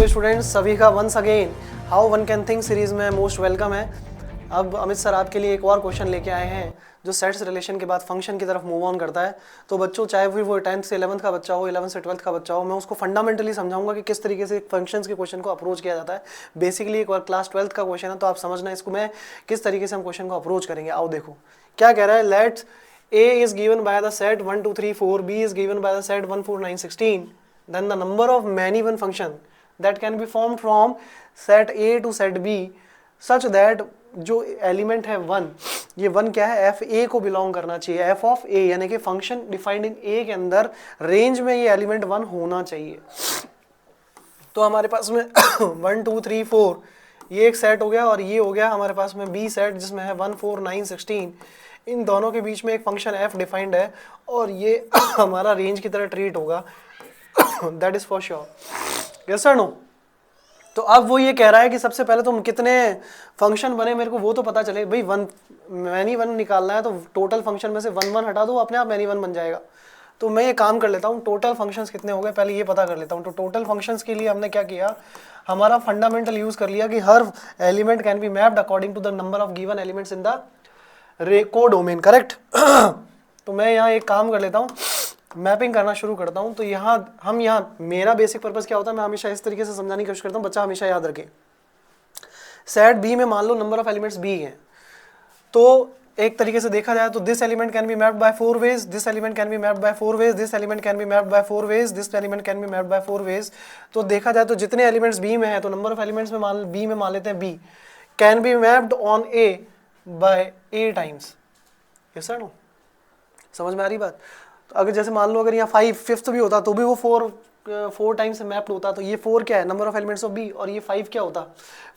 Students, सभी का once again how one can think series में मोस्ट वेलकम है। अब अमित सर आपके लिए एक और क्वेश्चन लेके आए हैं जो सेट्स रिलेशन के बाद फंक्शन की तरफ मूव ऑन करता है। तो बच्चों, चाहे फिर वो 10th से 11th का बच्चा हो, 11th से 12th का बच्चा हो, मैं उसको फंडामेंटली समझाऊंगा कि किस तरीके से फंक्शंस के क्वेश्चन को अप्रोच किया जाता है। बेसिकली एक बार क्लास 12th का क्वेश्चन है, तो आप समझना इसको मैं किस तरीके से हम क्वेश्चन को अप्रोच करेंगे। आओ देखो क्या कह रहा है। Let's A is given by the set 1 2 3 4, B is given by the set 1 4 9 16, then the number of many one function that can be formed from set A to set B such that जो element है 1, ये 1 क्या है, F A को belong करना चाहिए। F of ए यानी कि फंक्शन डिफाइंड इन ए के अंदर रेंज में ये एलिमेंट 1 होना चाहिए। तो हमारे पास में 1 2 3 4 ये एक सेट हो गया, और ये हो गया हमारे पास में बी सेट जिसमें है 1 4 9 16। इन दोनों के बीच में एक फंक्शन f डिफाइंड है, और ये हमारा रेंज की तरह ट्रीट होगा। That is for sure. Yes sir no? तो अब वो ये कह रहा है कि सबसे पहले तुम कितने फंक्शन बने मेरे को वो तो पता चले। भाई मैनी वन निकालना है, तो टोटल फंक्शन में से 1 1 हटा दो, अपने आप मैनी वन बन जाएगा। तो मैं ये काम कर लेता हूँ, टोटल फंक्शंस कितने हो गए पहले ये पता कर लेता हूँ। तो टोटल फंक्शंस के लिए हमने क्या किया, हमारा फंडामेंटल यूज कर लिया कि हर element can be mapped according to the number of given elements in the codomain, correct. तो मैं यहाँ एक काम कर लेता हूँ, मैपिंग करना शुरू करता हूँ। तो यहाँ मेरा बेसिक पर्पस क्या होता है, मैं हमेशा इस तरीके से समझाने की कोशिश करता हूँ, बच्चा हमेशा याद रखे। सेट बी में मान लो नंबर ऑफ एलिमेंट्स बी हैं, तो एक तरीके से देखा जाए तो this element can be mapped by 4 ways, this element can be mapped by 4 ways, this element can be mapped by 4 ways, this element can be mapped by 4 ways. तो देखा जाए तो जितने एलिमेंट्स बी में है, तो नंबर ऑफ एलिमेंट्स में B में मान लेते हैं B can be mapped on A by A times. Yes sir no? समझ में आ रही बात? तो अगर जैसे मान लो अगर यहाँ 5 5th भी होता तो भी वो 4 टाइम्स मैप्ड होता। तो ये 4 क्या है, number of elements of B, और ये 5 क्या होता,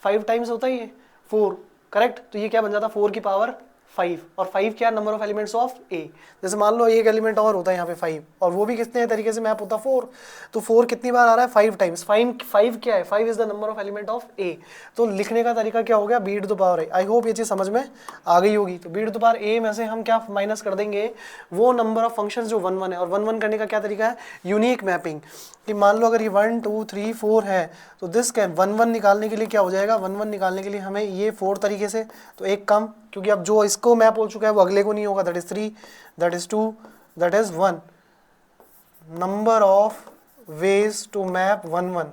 5 टाइम्स होता है ये 4, करेक्ट। तो ये क्या बन जाता, 4 की पावर 5, और 5 क्या, नंबर ऑफ एलिमेंट्स ऑफ ए। जैसे मान लो एक एलिमेंट और होता है यहाँ पे 5, और वो भी कितने तरीके से मैप होता 4। तो 4 कितनी बार आ रहा है, 5 टाइम्स। 5 क्या है, 5 is the number of element of A. तो लिखने का तरीका क्या हो गया, B to the power A. I hope ये चीज समझ में आ गई होगी। तो B to the power A में से हम क्या माइनस कर देंगे, वो नंबर ऑफ फंक्शंस जो 1 1 है। और 1 1 करने का क्या तरीका है, यूनिक मैपिंग। कि मान लो अगर ये 1 2 3 4 है, तो दिस कैन 1 1 निकालने के लिए क्या हो जाएगा, 1 1 निकालने के लिए हमें ये 4 तरीके से, तो एक कम, क्योंकि अब जो इसको मैप हो चुका है वो अगले को नहीं होगा। That is 3, that is 2, that is 1। Number of ways to map 1 1,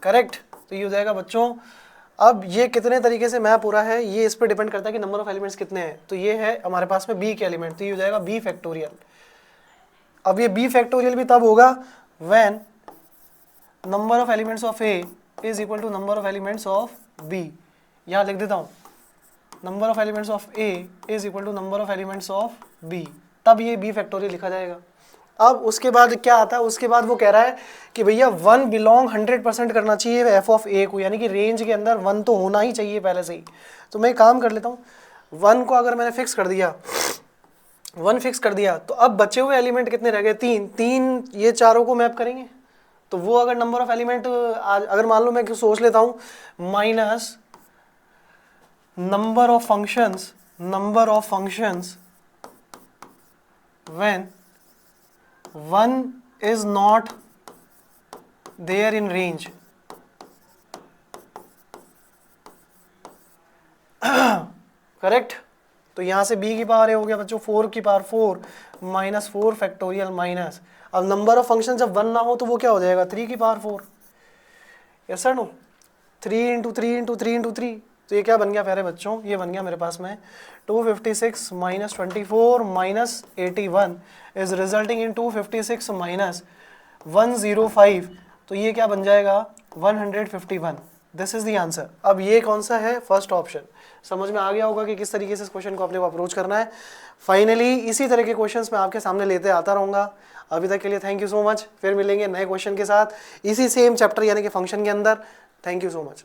correct. तो ये हो जाएगा बच्चों। अब ये कितने तरीके से मैप हो रहा है ये इस पर डिपेंड करता है कि नंबर ऑफ एलिमेंट्स कितने हैं। तो ये है हमारे पास में बी के एलिमेंट, तो ये हो जाएगा बी फैक्टोरियल। अब ये बी फैक्टोरियल भी तब होगा when number of elements of A is equal to number of elements of B. यहाँ लिख देता हूँ, number of elements of A is equal to number of elements of B, तब ये बी फैक्टोरियल लिखा जाएगा। अब उसके बाद क्या आता है, उसके बाद वो कह रहा है कि भैया 1 बिलोंग 100% करना चाहिए एफ ऑफ ए को, यानी कि रेंज के अंदर 1 तो होना ही चाहिए पहले से ही। तो मैं काम कर लेता हूँ, 1 को अगर मैंने फिक्स कर दिया, 1 फिक्स कर दिया, तो अब बचे हुए एलिमेंट कितने रह गए, 3 ये चारों को मैप करेंगे। तो वो अगर नंबर ऑफ एलिमेंट अगर मान लो मैं सोच लेता हूँ minus number of functions when 1 is not there in range, correct. तो यहां से b की पावर ए हो गया बच्चों 4 की पावर 4 माइनस 4 फैक्टोरियल माइनस, अब नंबर ऑफ फंक्शन जब 1 ना हो तो वो क्या हो जाएगा, 3 की power 4। Yes sir no? 3 into 3 into 3 into 3, तो ये क्या बन गया प्यारे बच्चों, ये बन गया मेरे पास में 256 minus 24 minus 81 is resulting in 256 minus 105। तो ये क्या बन जाएगा, 151। This is the answer. अब ये कौन सा है, फर्स्ट ऑप्शन। समझ में आ गया होगा कि किस तरीके से इस क्वेश्चन को अपने को अप्रोच करना है। फाइनली इसी तरह के क्वेश्चंस मैं आपके सामने लेते आता रहूँगा। अभी तक के लिए थैंक यू सो मच। फिर मिलेंगे नए क्वेश्चन के साथ इसी सेम चैप्टर यानी कि फंक्शन के अंदर। Thank you so much.